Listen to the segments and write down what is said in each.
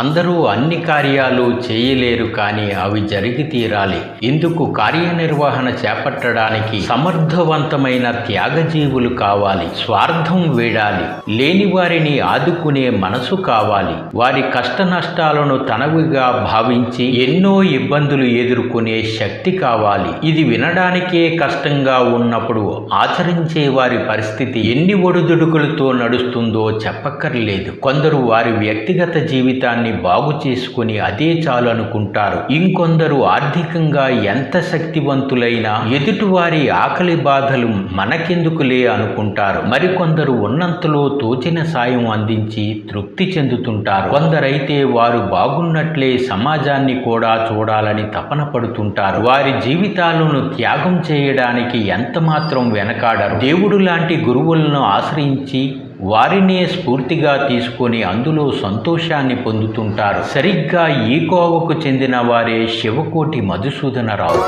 అందరూ అన్ని కార్యాలు చేయలేరు, కానీ అవి జరిగి తీరాలి. ఇందుకు కార్యనిర్వహణ చేపట్టడానికి సమర్థవంతమైన త్యాగజీవులు కావాలి. స్వార్థం వీడాలి. లేని వారిని ఆదుకునే మనసు కావాలి. వారి కష్ట నష్టాలను తనవిగా భావించి ఎన్నో ఇబ్బందులు ఎదుర్కొనే శక్తి కావాలి. ఇది వినడానికే కష్టంగా ఉన్నప్పుడు ఆచరించే వారి పరిస్థితి ఎన్ని ఒడిదుడుకులతో నడుస్తుందో చెప్పక్కర్లేదు. కొందరు వారి వ్యక్తిగత జీవితాన్ని బాగు చేసుకుని అదే చాలు అనుకుంటారు. ఇంకొందరు ఆర్థికంగా ఎంత శక్తివంతులైనా ఎదుటివారి ఆకలి బాధలు మనకెందుకులే అనుకుంటారు. మరికొందరు ఉన్నంతలో తోచిన సాయం అందించి తృప్తి చెందుతుంటారు. కొందరైతే వారు బాగున్నట్లే సమాజాన్ని కూడా చూడాలని తపన పడుతుంటారు. వారి జీవితాలను త్యాగం చేయడానికి ఎంతమాత్రం వెనకాడరు. దేవుడు లాంటి గురువులను ఆశ్రయించి వారినే స్ఫూర్తిగా తీసుకొని అందులో సంతోషాన్ని పొందుతుంటారు. సరిగ్గా ఈ కోవకు చెందిన వారే శివకోటి మధుసూదనరావు.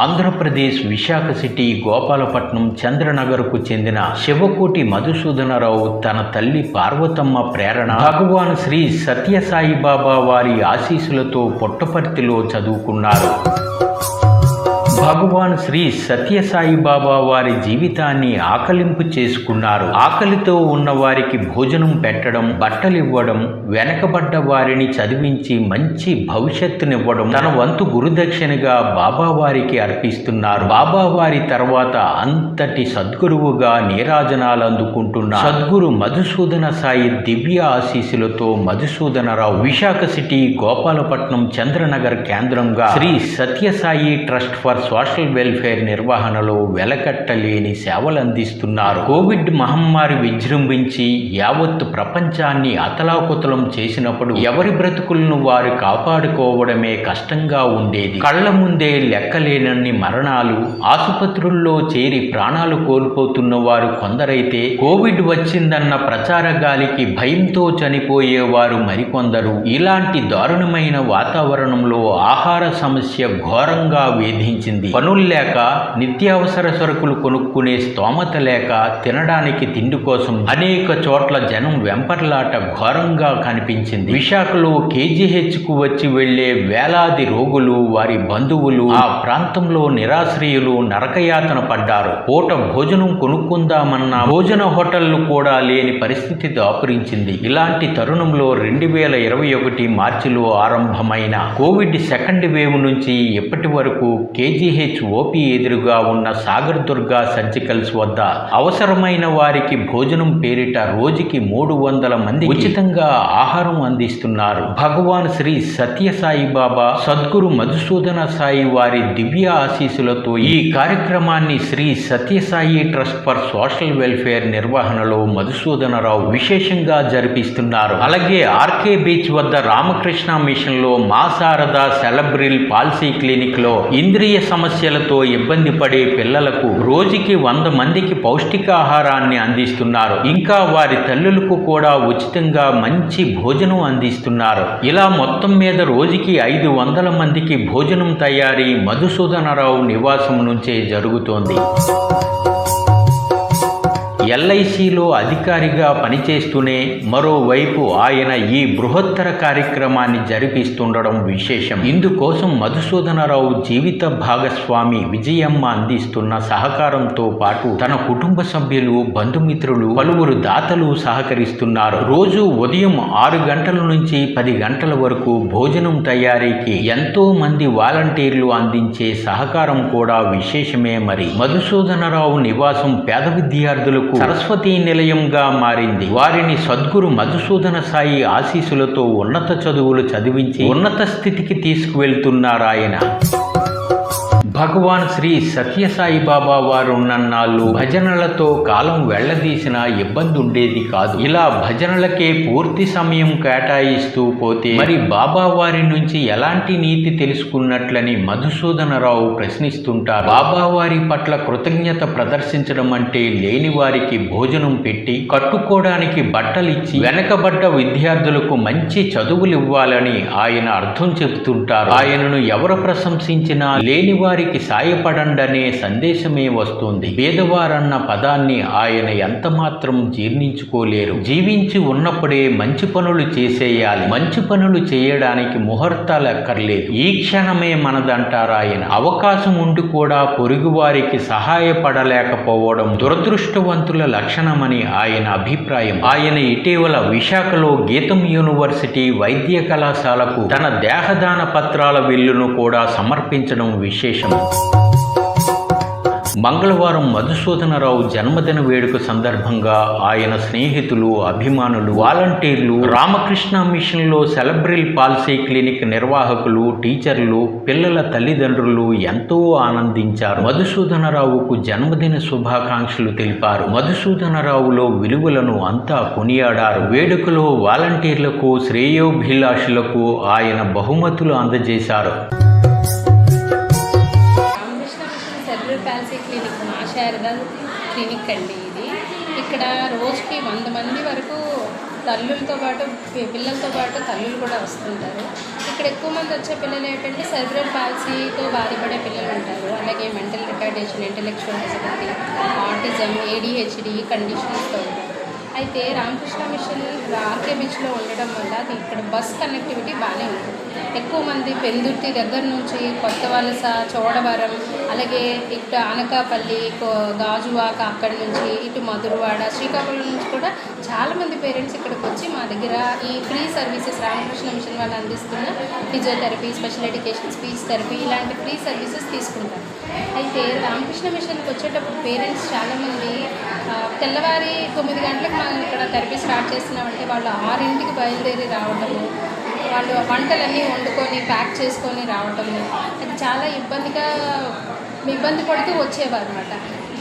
ఆంధ్రప్రదేశ్ విశాఖ సిటీ గోపాలపట్నం చంద్రనగర్కు చెందిన శివకోటి మధుసూదనరావు తన తల్లి పార్వతమ్మ ప్రేరణ భగవాన్ శ్రీ సత్యసాయిబాబా వారి ఆశీస్సులతో పుట్టపర్తిలో చదువుకున్నారు. భగవాన్ శ్రీ సత్యసాయిబాబా వారి జీవితాన్ని ఆకలింపు చేసుకున్నారు. ఆకలితో ఉన్న వారికి భోజనం పెట్టడం, బట్టలివ్వడం, వెనకబడ్డ వారిని చదివించి మంచి భవిష్యత్తునివ్వడం తన వంతు గురుదక్షిణగా బాబావారికి అర్పిస్తున్నారు. బాబావారి తర్వాత అంతటి సద్గురువుగా నీరాజనాలు అందుకుంటున్న సద్గురు మధుసూదన సాయి దివ్య ఆశీస్సులతో మధుసూదనరావు విశాఖ సిటీ గోపాలపట్నం చంద్రనగర్ కేంద్రంగా Shri Sathyasai trust for social welfare నిర్వహణలో వెలకట్టలేని సేవలు అందిస్తున్నారు. కోవిడ్ మహమ్మారి విజృంభించి యావత్ ప్రపంచాన్ని అతలాకుతలం చేసినప్పుడు ఎవరి బ్రతుకులను వారు కాపాడుకోవడమే కష్టంగా ఉండేది. కళ్ల ముందే లెక్కలేనన్ని మరణాలు, ఆసుపత్రుల్లో చేరి ప్రాణాలు కోల్పోతున్న వారు కొందరైతే కోవిడ్ వచ్చిందన్న ప్రచార గాలికి భయంతో చనిపోయేవారు మరికొందరు. ఇలాంటి దారుణమైన వాతావరణంలో ఆహార సమస్య ఘోరంగా వేధించింది. పనులు లేక, నిత్యావసర సరుకులు కొనుక్కునే స్తోమత లేక, తినడానికి తిండి కోసం అనేక చోట్ల జనం వెంపర్లాట ఘోరంగా కనిపించింది. విశాఖలో కేజీహెచ్కు వచ్చి వెళ్లే వేలాది రోగులు, వారి బంధువులు ఆ ప్రాంతంలో నిరాశ్రయులు నరకయాతన పడ్డారు. పూట భోజనం కొనుక్కుందామన్నా భోజన హోటళ్లు కూడా లేని పరిస్థితి దాపురించింది. ఇలాంటి తరుణంలో 2021 మార్చిలో ఆరంభమైన కోవిడ్ సెకండ్ వేవ్ నుంచి ఇప్పటి వరకు కేజీహెచ్ ఓపీ ఎదురుగా ఉన్న సాగర్ దుర్గా సర్జికల్స్ వద్ద అవసరమైన వారికి భోజనం పేరిట రోజుకి 300 మంది ఉచితంగా ఆహారం అందిస్తున్నారు. భగవాన్ శ్రీ సత్యసాయిబాబా సద్గురు మధుసూదన సాయి వారి దివ్య ఆశీస్సులతో ఈ కార్యక్రమాన్ని Shri Sathyasai trust for social welfare నిర్వహణలో మధుసూదనరావు విశేషంగా జరిపిస్తున్నారు. అలాగే ఆర్కే బీచ్ వద్ద రామకృష్ణ మిషన్ లో మా శారద సెలబ్రిల్ పాలసీ క్లినిక్ లో ఇంద్రియ సమస్యలతో ఇబ్బంది పడే పిల్లలకు రోజుకి 100 మందికి పౌష్టికాహారాన్ని అందిస్తున్నారు. ఇంకా వారి తల్లులకు కూడా ఉచితంగా మంచి భోజనం అందిస్తున్నారు. ఇలా మొత్తం మీద రోజుకి 500 మందికి భోజనం తయారీ మధుసూదనరావు నివాసం నుంచే జరుగుతోంది. ఎల్ఐసిలో అధికారిగా పనిచేస్తూనే మరోవైపు ఆయన ఈ బృహత్తర కార్యక్రమాన్ని జరిపిస్తుండడం విశేషం. ఇందుకోసం మధుసూదనరావు జీవిత భాగస్వామి విజయమ్మ అందిస్తున్న సహకారంతో పాటు తన కుటుంబ సభ్యులు, బంధుమిత్రులు, పలువురు దాతలు సహకరిస్తున్నారు. రోజు ఉదయం 6 గంటల నుంచి 10 గంటల వరకు భోజనం తయారీకి ఎంతో మంది వాలంటీర్లు అందించే సహకారం కూడా విశేషమే. మరి మధుసూదనరావు నివాసం పేద విద్యార్థులకు సరస్వతీ నిలయంగా మారింది. వారిని సద్గురు మధుసూదన సాయి ఆశీస్సులతో ఉన్నత చదువులు చదివించి ఉన్నత స్థితికి తీసుకువెళ్తున్నారాయన. భగవాన్ శ్రీ సత్యసాయిబాబా వారు ఉన్నన్నాళ్ళు భజనలతో కాలం వెళ్లదీసిన ఇబ్బంది ఉండేది కాదు. ఇలా భజనలకే పూర్తి సమయం కేటాయిస్తూ పోతే మరి బాబా వారి నుంచి ఎలాంటి నీతి తెలుసుకున్నట్లని మధుసూదనరావు ప్రశ్నిస్తుంటారు. బాబా వారి పట్ల కృతజ్ఞత ప్రదర్శించడం అంటే లేని వారికి భోజనం పెట్టి, కట్టుకోవడానికి బట్టలిచ్చి, వెనకబడ్డ విద్యార్థులకు మంచి చదువులు ఇవ్వాలని ఆయన అర్థం చెబుతుంటారు. ఆయనను ఎవరు ప్రశంసించినా లేని వారికి పేదవారికి సాయపడండనే సందేశమే వస్తుంది. పేదవారన్న పదాన్ని ఆయన ఎంత మాత్రం జీర్ణించుకోలేరు. జీవించి ఉన్నప్పుడే మంచి పనులు చేసేయాలి. మంచి పనులు చేయడానికి ముహూర్తాలు ఎక్కర్లేదు. ఈ క్షణమే మనదంటారాయన. అవకాశం ఉండి కూడా పొరుగువారికి సహాయపడలేకపోవడం దురదృష్టవంతుల లక్షణమని ఆయన అభిప్రాయం. ఆయన ఇటీవల విశాఖలో గీతం యూనివర్సిటీ వైద్య కళాశాలకు తన దేహదాన పత్రాల బిల్లును కూడా సమర్పించడం విశేషం. మంగళవారం మధుసూదనరావు జన్మదిన వేడుక సందర్భంగా ఆయన స్నేహితులు, అభిమానులు, వాలంటీర్లు, రామకృష్ణ మిషన్లో సెలబ్రల్ పాలసీ క్లినిక్ నిర్వాహకులు, టీచర్లు, పిల్లల తల్లిదండ్రులు ఎంతో ఆనందించారు. మధుసూదనరావుకు జన్మదిన శుభాకాంక్షలు తెలిపారు. మధుసూదనరావులో విలువలను అంతా కొనియాడారు. వేడుకలో వాలంటీర్లకు, శ్రేయోభిలాషులకు ఆయన బహుమతులు అందజేశారు. పాలసీ క్లినిక్ మా శారద క్లినిక్ అండి ఇది. ఇక్కడ రోజుకి 100 మంది వరకు తల్లులతో పాటు పిల్లలతో పాటు తల్లులు కూడా వస్తుంటారు. ఇక్కడ ఎక్కువ మంది వచ్చే పిల్లలు ఏంటంటే సెరిబ్రల్ పాలసీతో బాధపడే పిల్లలు ఉంటారు. అలాగే mental retardation, intellectual disability, autism, ADHD కండిషన్స్తో ఉంటారు. అయితే రామకృష్ణ మిషన్ ఆర్కే బీచ్లో ఉండడం వల్ల ఇక్కడ బస్ కనెక్టివిటీ బాగానే ఉంటుంది. ఎక్కువ మంది పెందుర్తి దగ్గర నుంచి కొత్త వలస, చోడవరం, అలాగే ఇటు అనకాపల్లి, గాజువాక, అక్కడి నుంచి ఇటు మధురవాడ, శ్రీకాకుళం నుంచి కూడా చాలామంది పేరెంట్స్ ఇక్కడికి వచ్చి మా దగ్గర ఈ ఫ్రీ సర్వీసెస్ రామకృష్ణ మిషన్ వాళ్ళు అందిస్తున్న physiotherapy, special education, speech therapy ఇలాంటి ఫ్రీ సర్వీసెస్ తీసుకుంటారు. అయితే రామకృష్ణ మిషన్కి వచ్చేటప్పుడు పేరెంట్స్ చాలామంది తెల్లవారి 9 గంటలకు మనం ఇక్కడ థెరపీ స్టార్ట్ చేస్తున్నామంటే వాళ్ళు 6ంటికి బయలుదేరి రావటము, వాళ్ళు వంటలన్నీ వండుకొని ప్యాక్ చేసుకొని రావటము, అది చాలా ఇబ్బంది పడుతూ వచ్చేవారు అనమాట.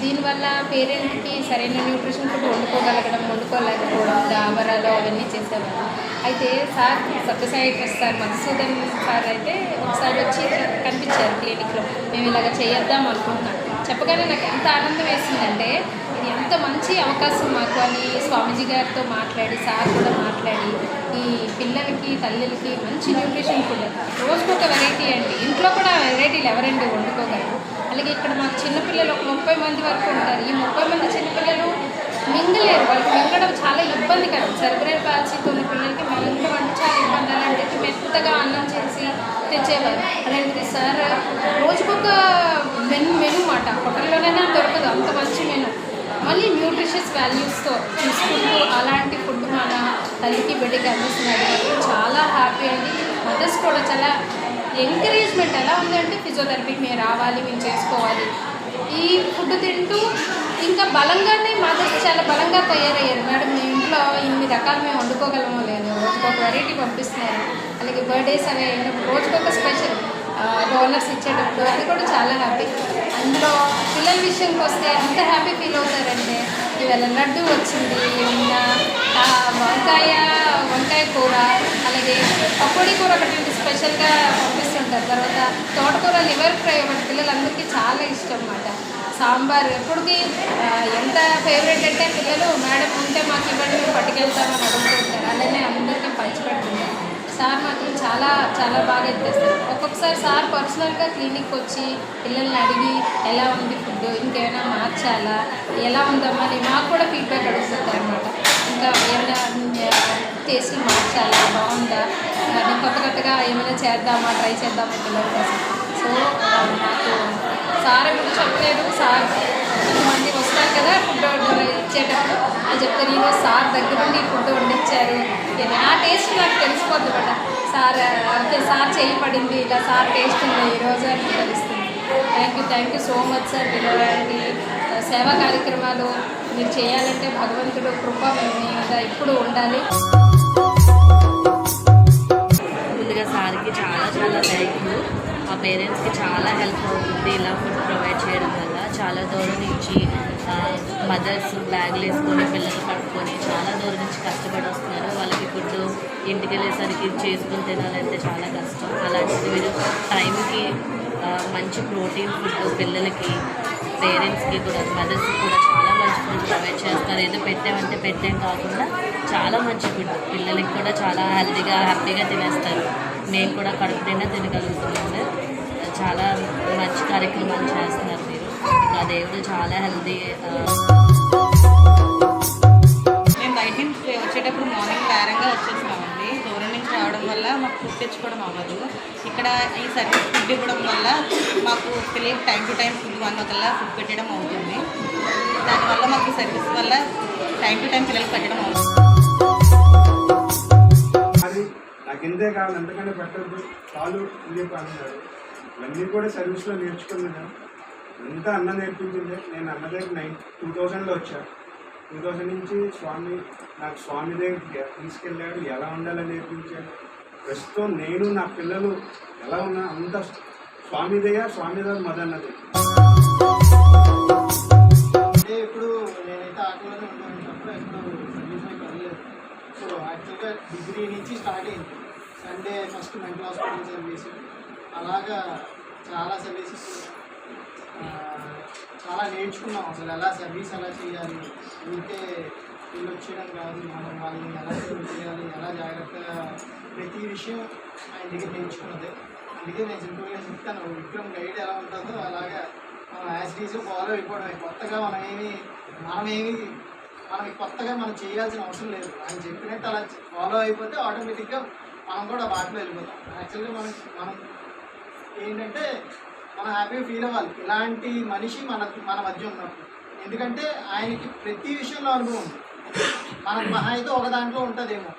దీనివల్ల పేరెంట్కి సరైన న్యూట్రిషన్ ఫుడ్ వండుకోలేకపోవడం, దాబరాలు అవన్నీ చేసేవారు. అయితే sir Sathyasai trust sir Madhusudan sir అయితే ఒకసారి వచ్చి కనిపించారు క్లినిక్లో. మేము ఇలాగ చేయొద్దాం అనుకుంటున్నాం. చెప్పగానే నాకు ఎంత ఆనందం వేసిందంటే ఇది ఎంత మంచి అవకాశం మాకు అని స్వామీజీ గారితో మాట్లాడి, సార్ కూడా మాట్లాడి ఈ పిల్లలకి, తల్లులకి మంచి న్యూట్రిషన్ ఫుడ్ రోజుకొక వెరైటీ అండి. ఇంట్లో కూడా వెరైటీలు ఎవరండి వండుకోగలరు. అలాగే ఇక్కడ మాకు చిన్నపిల్లలు ఒక 30 మంది వరకు ఉంటారు. ఈ 30 మంది చిన్నపిల్లలు మింగలేరు. వాళ్ళకి మింగడం చాలా ఇబ్బందికరం. సెరిబ్రల్ పాలసీతో ఉన్న పిల్లలకి మింగడం అంటే చాలా ఇబ్బంది. అలాంటిది మెత్తగా అన్నం చేసి తెచ్చేవారు. అలాంటిది సార్ రోజుకొక మెను మాట. హోటల్లోనైనా దొరకదు అంత మంచి మెను. మళ్ళీ న్యూట్రిషియస్ వాల్యూస్తో చూసుకుంటూ అలాంటి ఫుడ్ మన తల్లికి, బిడ్డకి అందిస్తున్నారు. చాలా హ్యాపీ అండి. మదర్స్ కూడా చాలా ఎంకరేజ్మెంట్ ఎలా ఉందంటే ఫిజియోథెరపీకి మేము రావాలి, మేము చేసుకోవాలి. ఈ ఫుడ్ తింటూ ఇంకా బలంగానే మదర్స్ చాలా బలంగా తయారయ్యారు. మేడం మీ ఇంట్లో ఇన్ని రకాలు మేము వండుకోగలమో లేదు, రోజుకొక వెరైటీ పంపిస్తున్నారు. అలాగే బర్త్డేస్ అనే రోజుకొక స్పెషల్ డోనర్స్ ఇచ్చేటప్పుడు అది కూడా చాలా హ్యాపీ. అందులో పిల్లల విషయంకి వస్తే ఎంత హ్యాపీ ఫీల్ అవుతారంటే ఇవాళ లడ్డు వచ్చింది, వంకాయ కూర, అలాగే పకోడీ కూర ఒకటి స్పెషల్గా పంపిస్తుంటారు. తర్వాత తోటకూర లివర్ ఫ్రై ఒకటి పిల్లలందరికీ చాలా ఇష్టం అన్నమాట. సాంబార్ ఎప్పటికీ ఎంత ఫేవరెట్ అంటే పిల్లలు మేడం ఉంటే మాకు ఇవ్వండి మేము పట్టుకెళ్తామని అడుగుతుంటారు. అలానే అందరికీ పంచిపెడుతుంటారు. సార్ మాత్రం చాలా చాలా బాగా ఎత్తేస్తారు. ఒక్కొక్కసారి సార్ పర్సనల్గా క్లినిక్ వచ్చి పిల్లల్ని అడిగి ఎలా ఉంది ఫుడ్, ఇంకేమైనా మార్చాలా, ఎలా ఉందమ్మా అని మాకు కూడా ఫీడ్బ్యాక్ అడుగుతుంటారు అనమాట. ఇంకా ఏమైనా టేస్ట్ మార్చాలా, బాగుందా, కొత్తగా ఏమైనా చేద్దామా, ట్రై చేద్దామా పిల్లల కోసం. సో నాకు సార్ ఎప్పుడు చెప్పలేదు. సార్ కొంతమంది వస్తారు కదా ఫుడ్ ఇచ్చేటప్పుడు అని చెప్తారు, ఈరోజు సార్ దగ్గర నుండి ఫుడ్ వండించారు. ఆ టేస్ట్ నాకు తెలిసిపోద్ది కదా, సార్ చేయి పడింది, ఇలా సార్ టేస్ట్ ఉంది ఈరోజు అని తెలుస్తుంది. Thank you so much sir. ఇలాంటి సేవా కార్యక్రమాలు మీరు చేయాలంటే భగవంతుడు కృప మీద ఇప్పుడు ఉండాలి. ముందుగా సార్కి చాలా థ్యాంక్ యూ. మా పేరెంట్స్కి చాలా హెల్ప్ అవుతుంది ఇలా ఫుడ్ ప్రొవైడ్ చేయడం వల్ల. చాలా దూరం నుంచి మదర్స్ బ్యాగులు వేసుకొని పిల్లలు పట్టుకొని చాలా దూరం నుంచి కష్టపడి వస్తున్నారు. వాళ్ళకి ఫుడ్ ఇంటికి వెళ్ళేసరికి చేసుకుని తినాలంటే చాలా కష్టం. అలాంటిది మీరు టైంకి మంచి ప్రోటీన్ ఫుడ్ పిల్లలకి, పేరెంట్స్కి కూడా, మదర్స్కి కూడా చాలా మంచి ఫుడ్ ప్రొవైడ్ చేస్తారు. ఏదో పెట్టామంటే పెట్టాం కాకుండా చాలా మంచి ఫుడ్ పిల్లలకి కూడా చాలా హెల్తీగా హ్యాపీగా తినేస్తారు. మేము కూడా కడుపు నిండా తినగలుగుతున్నాము. చాలా మంచి కార్యక్రమాలు చేస్తున్నారు మీరు. ఇంకా దేవుడు చాలా హెల్దీ. మేము బయట నుంచి వచ్చేటప్పుడు మార్నింగ్ వేరంగా వచ్చేస్తామండి. దూరం నుంచి రావడం వల్ల మాకు ఫుడ్ తెచ్చుకోవడం అవ్వదు. ఇక్కడ ఈ సర్వీస్ ఫుడ్ ఇవ్వడం వల్ల మాకు పిల్లలకి టైం టు టైం ఫుడ్ 1 కల్లా ఫుడ్ పెట్టడం అవుతుంది. దానివల్ల మాకు ఈ సర్వీస్ వల్ల టైం టు టైం పిల్లలకి పెట్టడం అవుతుంది. అది నాకు ఇంతే కావాలి, ఎంతకంటే పెట్టద్దు, చాలు ఇదే అన్నారు. ఇవన్నీ కూడా సర్వీస్లో నేర్చుకున్నాను. ఎంత అన్న నేర్పించింది. నేను అన్న దగ్గర 2000లో వచ్చా. 2000 నుంచి నాకు స్వామి దగ్గర తీసుకెళ్ళాడు, ఎలా ఉండాలని నేర్పించాడు. ప్రస్తుతం నేను నా పిల్లలు ఎలా ఉన్నా అంత స్వామిదయ్య మదన్నది. అంటే ఇప్పుడు నేనైతే ఆటోలోనే ఉన్నాను తప్ప ఎప్పుడు సర్వీస్ అయితే వెళ్ళలేదు. సో యాక్చువల్గా డిగ్రీ నుంచి స్టార్ట్ అయింది. Sunday first mental hospital service, అలాగా చాలా సర్వీసెస్ చాలా నేర్చుకున్నాం. అసలు ఎలా సర్వీస్ ఎలా చేయాలి, ఊరికే వీళ్ళు వచ్చేయడం కాదు, మనం వాళ్ళని ఎలా చేయాలి, ఎలా జాగ్రత్తగా ప్రతి విషయం ఆయన దగ్గర నేర్చుకున్నదే. అందుకే నేను సింపుల్గా చెప్తాను, విక్రమ్ గైడ్ ఎలా ఉంటుందో అలాగా మనం యాజ్ డీజ్ ఫాలో అయిపోవడమే. కొత్తగా మనకి కొత్తగా మనం చేయాల్సిన అవసరం లేదు. ఆయన చెప్పినట్టు అలా ఫాలో అయిపోతే ఆటోమేటిక్గా మనం కూడా వాటిలో వెళ్ళిపోతాం. యాక్చువల్గా మనం ఏంటంటే మనం హ్యాపీగా ఫీల్ అవ్వాలి ఇలాంటి మనిషి మన మధ్య ఉన్నప్పుడు. ఎందుకంటే ఆయనకి ప్రతి విషయంలో అనుభవం ఉంది. మనకు మహా అయితే ఒక దాంట్లో ఉంటుందేమో,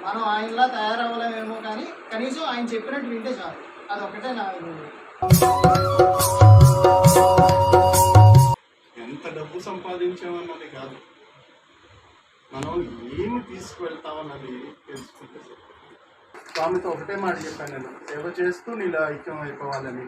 మనం ఆయనలా తయారవ్వలేమేమో, కానీ కనీసం ఆయన చెప్పినట్టు వింటే చాలు. అదొకటే నా ఎంత డబ్బు సంపాదించామన్నది కాదు, మనం ఏమి తీసుకువెళ్తామన్నది తెలుసుకుంటే స్వామితో ఒకటే మాట చెప్పాను, నేను సేవ చేస్తూ నీలో ఐక్యం అయిపోవాలని.